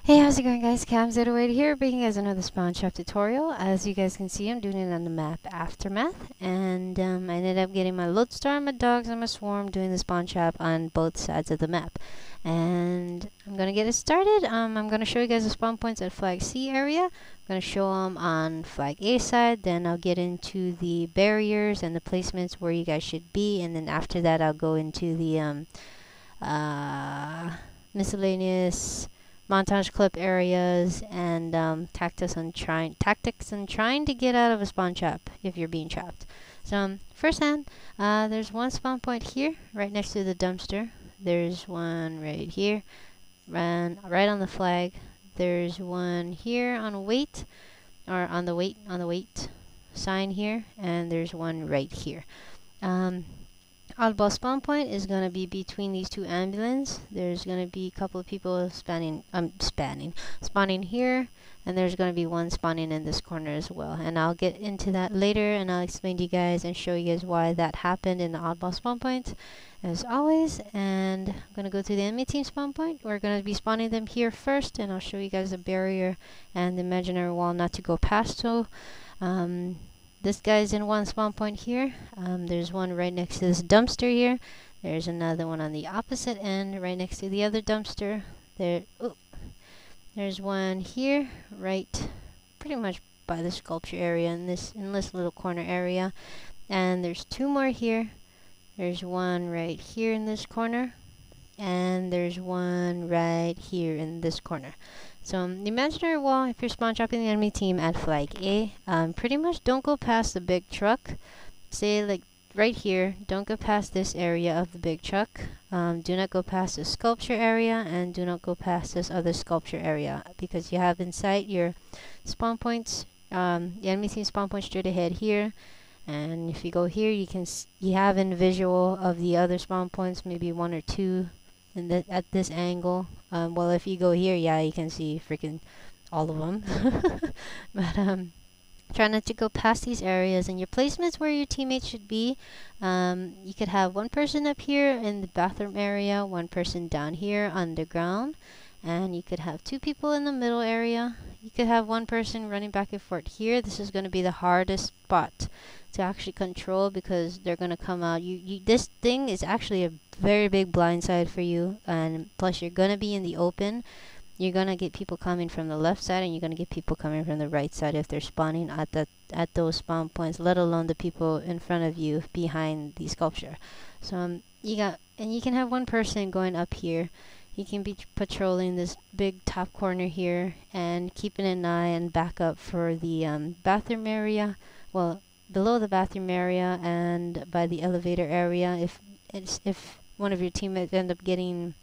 Hey, how's it going, guys? KAMZ here, bringing you guys another spawn trap tutorial. As you guys can see, I'm doing it on the map Aftermath, and I ended up getting my lodestar, my dogs, and my swarm doing the spawn trap on both sides of the map. And I'm gonna get it started. I'm gonna show you guys the spawn points at Flag C area. I'm gonna show them on Flag A side, then I'll get into the barriers and the placements where you guys should be, and then after that, I'll go into the miscellaneous montage clip areas and tactics on trying to get out of a spawn trap if you're being trapped. So first hand, there's one spawn point here right next to the dumpster. There's one right here, right on the flag. There's one here on wait, or on the wait sign here, and there's one right here. Oddball spawn point is going to be between these two ambulances. There's going to be a couple of people spawning here, and there's going to be one spawning in this corner as well. And I'll get into that later, and I'll explain to you guys and show you guys why that happened in the oddball spawn point, as always. And I'm going to go to the enemy team spawn point. We're going to be spawning them here first, and I'll show you guys the barrier and the imaginary wall not to go past. So, this guy's in one spawn point here. There's one right next to this dumpster here. There's another one on the opposite end, right next to the other dumpster. There's one here, right, pretty much by the sculpture area in this little corner area. And there's two more here. There's one right here in this corner, and there's one right here in this corner. So the imaginary wall, if you're spawn trapping the enemy team at Flag A, pretty much don't go past the big truck. Say like right here, don't go past this area of the big truck. Do not go past the sculpture area, and do not go past this other sculpture area, because you have in sight your spawn points. The enemy team spawn point straight ahead here. And if you go here, you have in visual of the other spawn points, maybe one or two at this angle. Well, if you go here, yeah, you can see freaking all of them. But try not to go past these areas, and your placements where your teammates should be. You could have one person up here in the bathroom area, one person down here on the ground, and you could have two people in the middle area. You could have one person running back and forth here. This is going to be the hardest spot to actually control, because they're going to come out. This thing is actually a very big blindside for you, and plus you're going to be in the open. You're going to get people coming from the left side, and you're going to get people coming from the right side if they're spawning at those spawn points, let alone the people in front of you behind the sculpture. So you can have one person going up here. You can be patrolling this big top corner here and keeping an eye and back up for the bathroom area. Well, below the bathroom area and by the elevator area. If one of your teammates end up getting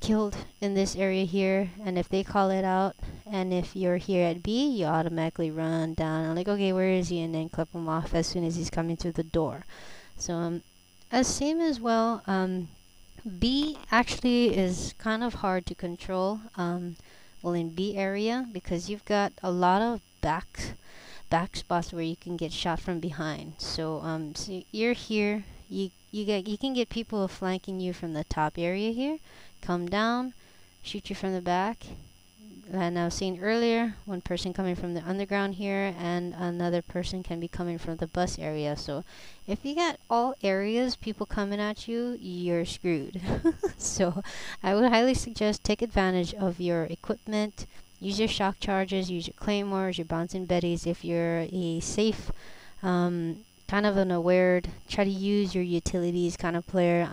killed in this area here, and if they call it out, and if you're here at B, you automatically run down and like, okay, where is he? And then clip him off as soon as he's coming through the door. So as same as well. B actually is kind of hard to control, well, in B area, because you've got a lot of back spots where you can get shot from behind. So so you're here, you can get people flanking you from the top area here, come down, shoot you from the back. And I was saying earlier, one person coming from the underground here, and another person can be coming from the bus area. So if you got all areas people coming at you, you're screwed. So I would highly suggest take advantage of your equipment. Use your shock charges, use your claymores, your bouncing betties. If you're a safe, kind of an aware, try to use your utilities kind of player.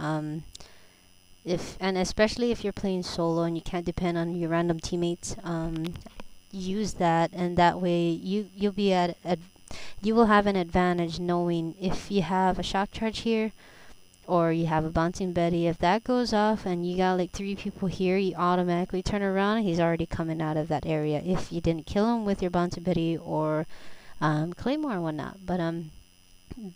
And especially if you're playing solo and you can't depend on your random teammates, use that, and that way you'll be you will have an advantage knowing if you have a shock charge here or you have a bouncing Betty. If that goes off and you got like 3 people here, you automatically turn around and he's already coming out of that area if you didn't kill him with your bouncing Betty or claymore and whatnot. But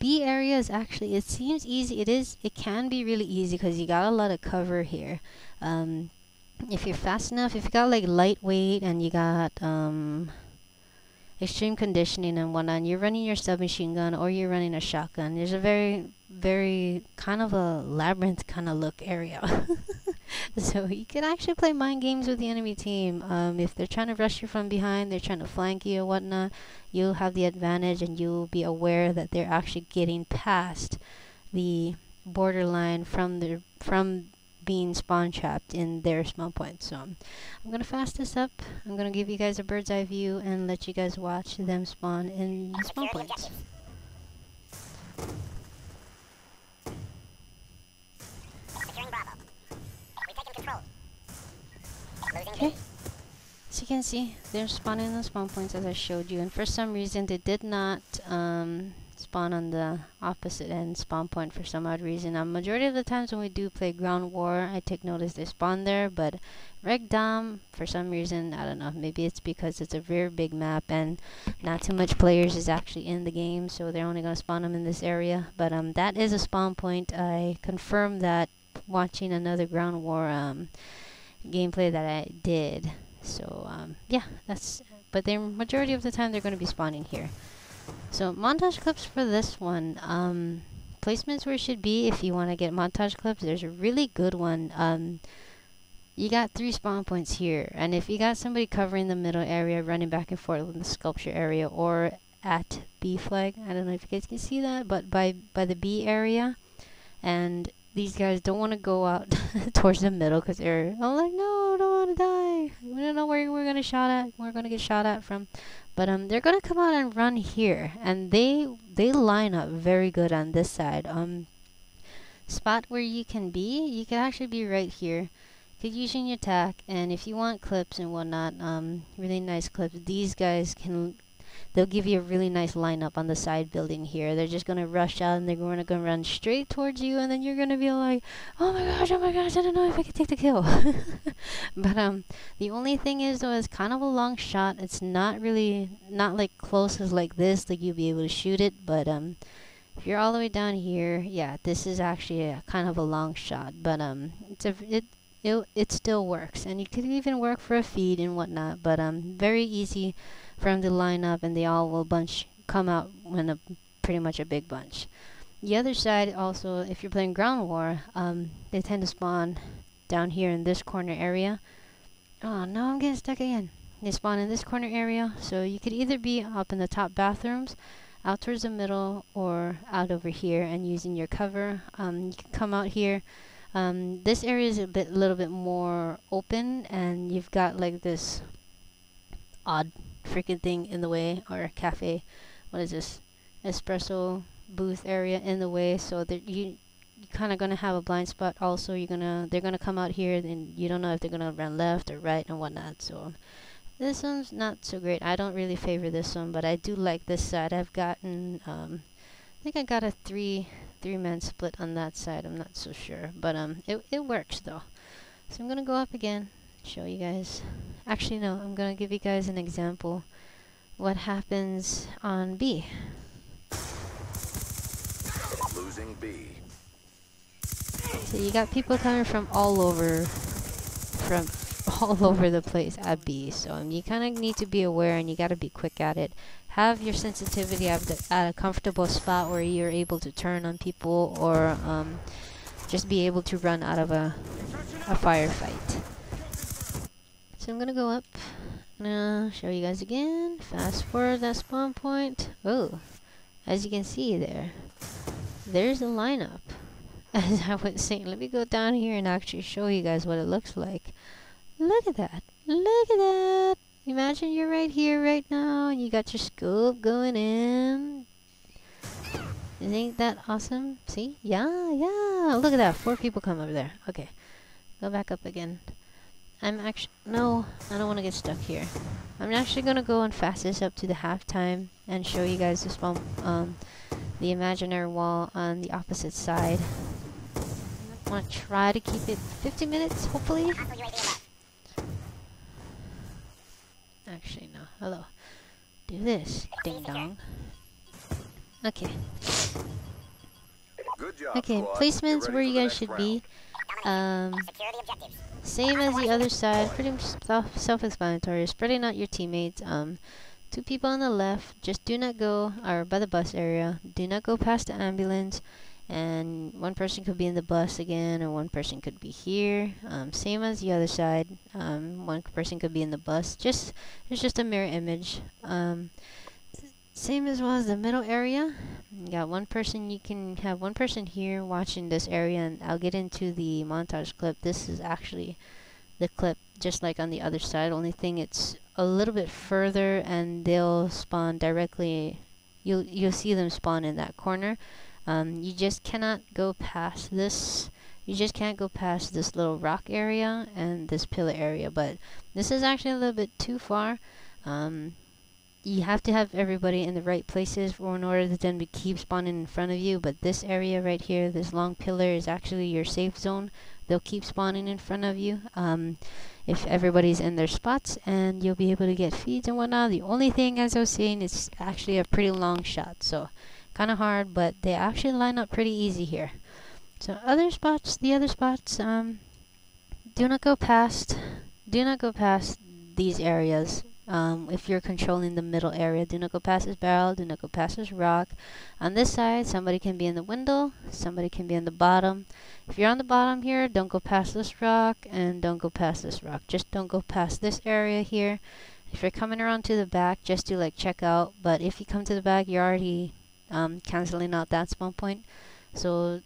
B area is actually, it seems easy. It can be really easy because you got a lot of cover here. If you're fast enough, if you got like lightweight and you got extreme conditioning and whatnot, you're running your submachine gun or you're running a shotgun. There's a very kind of a labyrinth kind of look area. So you can actually play mind games with the enemy team. If they're trying to rush you from behind, they're trying to flank you or whatnot, you'll have the advantage and you'll be aware that they're actually getting past the borderline from being spawn trapped in their spawn point. So I'm gonna fast this up. I'm gonna give you guys a bird's eye view and let you guys watch them spawn in the spawn points. Okay, so you can see they're spawning in the spawn points as I showed you, and for some reason they did not spawn on the opposite end spawn point for some odd reason. Majority of the times when we do play ground war, I take notice they spawn there, but Reg Dom, for some reason, I don't know, maybe it's because it's a very big map and not too much players is actually in the game, so they're only going to spawn them in this area. But that is a spawn point. I confirmed that watching another ground war gameplay that I did. So yeah, but the majority of the time they're going to be spawning here. So montage clips for this one. Placements where it should be if you want to get montage clips. There's a really good one. You got 3 spawn points here, and if you got somebody covering the middle area, running back and forth in the sculpture area or at B flag, I don't know if you guys can see that, but by the B area, and these guys don't want to go out towards the middle because they're like, no, I don't want to die. We don't know where we're gonna get shot at from. But they're gonna come out and run here, and they line up very good on this side. Spot where you can actually be right here. Could use in your attack, and if you want clips and whatnot, really nice clips. These guys they'll give you a really nice lineup on the side building here. They're just gonna rush out and they're gonna run straight towards you, and then you're gonna be like, oh my gosh, I don't know if I can take the kill. But the only thing is though, it's kind of a long shot. It's not like close as like this, like you'll be able to shoot it, but if you're all the way down here, yeah, this is actually a kind of a long shot, but it still works, and you could even work for a feed and whatnot, but very easy for them to line up, and they all will come out in pretty much a big bunch. The other side also, if you're playing ground war, they tend to spawn down here in this corner area. Oh no, I'm getting stuck again. They spawn in this corner area, so you could either be up in the top bathrooms, out towards the middle, or out over here and using your cover. You can come out here. This area is a little bit more open, and you've got like this odd freaking thing in the way, or cafe, what is this, espresso booth area in the way, so that you kind of gonna have a blind spot. Also, they're gonna come out here, and you don't know if they're gonna run left or right and whatnot. So this one's not so great. I don't really favor this one, but I do like this side. I've gotten I think I got a three-man split on that side. I'm not so sure, but it works though. So I'm gonna go up again, show you guys. Actually, no, I'm gonna give you guys an example what happens on B. Losing B. So you got people coming from all over the place at B. So you kind of need to be aware, and you got to be quick at it. Have your sensitivity at a comfortable spot where you're able to turn on people, or just be able to run out of a firefight. So I'm gonna go up. Show you guys again. Fast forward that spawn point. Oh, as you can see there's a lineup. As I was saying, let me go down here and actually show you guys what it looks like. Look at that. Look at that. Imagine you're right here right now, and you got your scope going in. Isn't that awesome? See? Yeah. Look at that. 4 people come over there. Okay. Go back up again. No, I don't want to get stuck here. I'm actually going to go and fast this up to the halftime and show you guys the spawn, the imaginary wall on the opposite side. I want to try to keep it 50 minutes, hopefully. Actually, no. Hello. Do this, ding dong. Okay. Good job, Okay, squad. placements where you guys should be. Same as the other side, pretty much self-explanatory. Spreading out your teammates. 2 people on the left. Just do not go, or by the bus area. Do not go past the ambulance. And one person could be in the bus again, or one person could be here. Same as the other side. One person could be in the bus. It's just a mirror image. Same as well as the middle area. You got one person. You can have one person here watching this area, and I'll get into the montage clip. This is actually the clip, just like on the other side. Only thing, it's a little bit further, and they'll spawn directly. You'll see them spawn in that corner. You just cannot go past this. You just can't go past this little rock area and this pillar area. But this is actually a little bit too far. You have to have everybody in the right places in order to then keep spawning in front of you. But this area right here, this long pillar, is actually your safe zone. They'll keep spawning in front of you if everybody's in their spots, and you'll be able to get feeds and whatnot. The only thing, as I was saying, it's actually a pretty long shot, so kind of hard, but they actually line up pretty easy here. So the other spots, do not go past these areas. If you're controlling the middle area, do not go past this barrel, do not go past this rock. On this side, somebody can be in the window, somebody can be in the bottom. If you're on the bottom here, don't go past this rock, and don't go past this rock. Just don't go past this area here. If you're coming around to the back, just do like check out. But if you come to the back, you're already canceling out that spawn point. So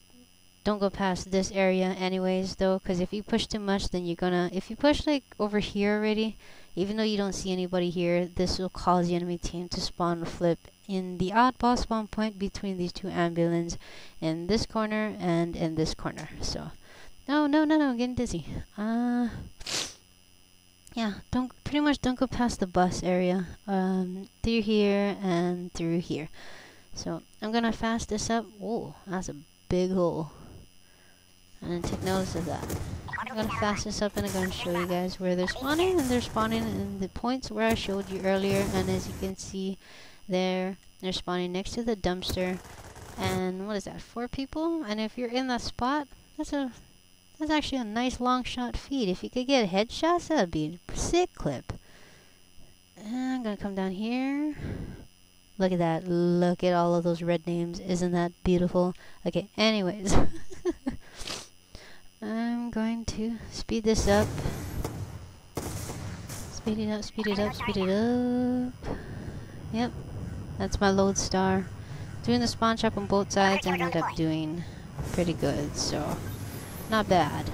don't go past this area anyways, though, because if you push too much, then you're gonna, if you push like over here already, even though you don't see anybody here, this will cause the enemy team to spawn flip in the oddball spawn point between these two ambulance, in this corner and in this corner. So no, I'm getting dizzy. Yeah, pretty much don't go past the bus area, through here and through here. So I'm gonna fast this up. Whoa, that's a big hole. And take notice of that. I'm gonna fast this up, and I'm gonna show you guys where they're spawning, and they're spawning in the points where I showed you earlier. And as you can see there, they're spawning next to the dumpster. And what is that, 4 people? And if you're in that spot, that's actually a nice long shot feed. If you could get headshots, that'd be a sick clip. And I'm gonna come down here. Look at that. Look at all of those red names. Isn't that beautiful? Okay, anyways. I'm going to speed this up. Speed it up, speed it up, speed it up. Yep, that's my load star. Doing the spawn trap on both sides, I ended up doing pretty good, so not bad.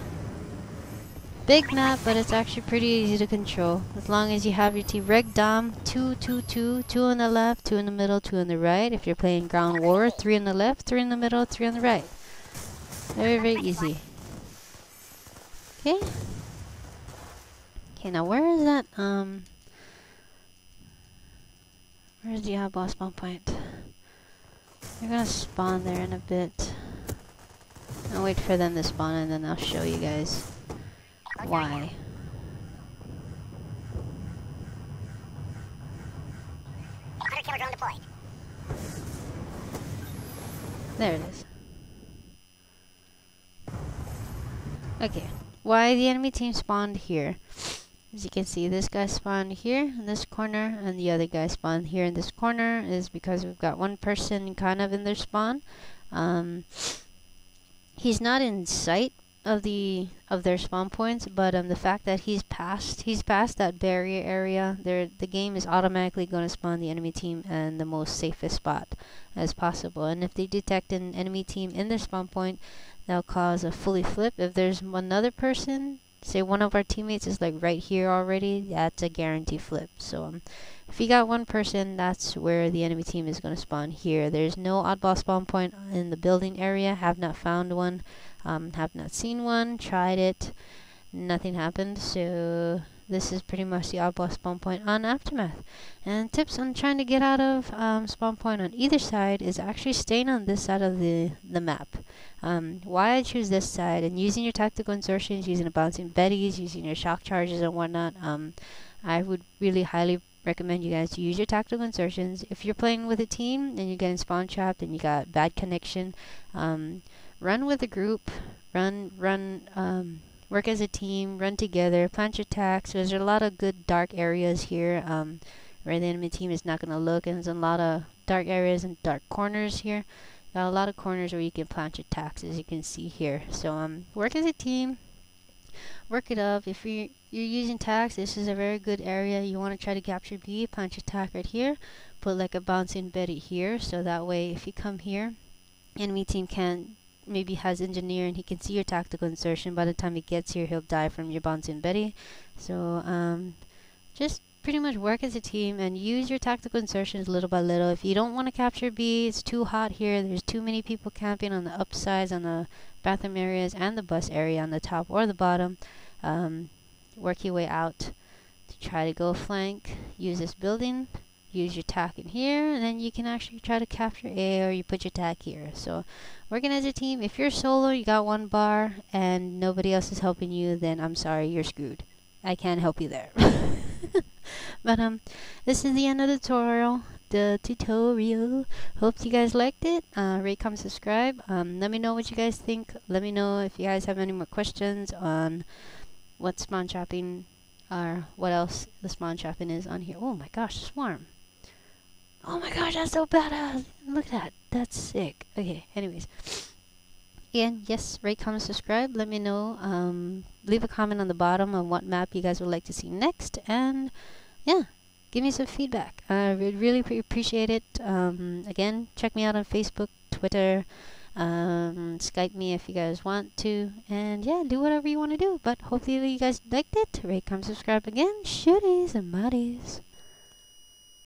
Big map, but it's actually pretty easy to control. As long as you have your team reg dom, 2, 2, 2, 2 on the left, 2 in the middle, 2 on the right. If you're playing ground war, 3 on the left, 3 in the middle, 3 on the right. Very, very easy. Okay. Okay, now where is that, where's the oddball spawn point? They're gonna spawn there in a bit. I'll wait for them to spawn, and then I'll show you guys why. There it is. Okay, why the enemy team spawned here. As you can see, this guy spawned here in this corner, and the other guy spawned here in this corner, is because we've got one person kind of in their spawn. He's not in sight of their spawn points, but the fact that he's past that barrier area, the game is automatically going to spawn the enemy team in the most safest spot as possible. And if they detect an enemy team in their spawn point, that'll cause a fully flip. If there's another person, say one of our teammates is like right here already, that's a guaranteed flip. So if you got one person, that's where the enemy team is going to spawn here. There's no oddball spawn point in the building area. Have not found one. Have not seen one. Tried it. Nothing happened. So this is pretty much the oddball spawn point on Aftermath. And tips on trying to get out of spawn point on either side is actually staying on this side of the map. Why I choose this side, and using your tactical insertions, using the bouncing betties, using your shock charges and whatnot, I would really highly recommend you guys to use your tactical insertions. If you're playing with a team and you're getting spawn trapped and you got bad connection, run with a group, work as a team, run together, plant your tacs. There's a lot of good dark areas here where the enemy team is not going to look, and there's a lot of dark areas and dark corners here. Got a lot of corners where you can plant your tacks, as you can see here. So work as a team, work it up. If you're using tacks, this is a very good area. You want to try to capture B, plant your tack right here, put like a bouncing Betty here, so that way if you come here, enemy team can maybe has engineer and he can see your tactical insertion. By the time he gets here, he'll die from your bouncing Betty. So just pretty much work as a team and use your tactical insertions little by little. If you don't want to capture B, it's too hot here, there's too many people camping on the upsides, on the bathroom areas and the bus area on the top or the bottom, work your way out to try to go flank, use this building, use your tack in here, and then you can actually try to capture A, or you put your tack here. So working as a team. If you're solo, you got one bar and nobody else is helping you, then I'm sorry, you're screwed. I can't help you there. But this is the end of the tutorial. Hope you guys liked it. Rate, comment, subscribe. Let me know what you guys think. Let me know if you guys have any more questions on what spawn trapping or what else the spawn trapping is on here. Oh my gosh, swarm. Oh my gosh, that's so badass. Look at that. That's sick. Okay, anyways. Again, yes, rate, comment, subscribe. Let me know. Leave a comment on the bottom on what map you guys would like to see next. And yeah, give me some feedback. I would really appreciate it. Again, check me out on Facebook, Twitter, Skype me if you guys want to. And yeah, do whatever you want to do. But hopefully you guys liked it. Rate, comment, subscribe again. Shooties and buddies.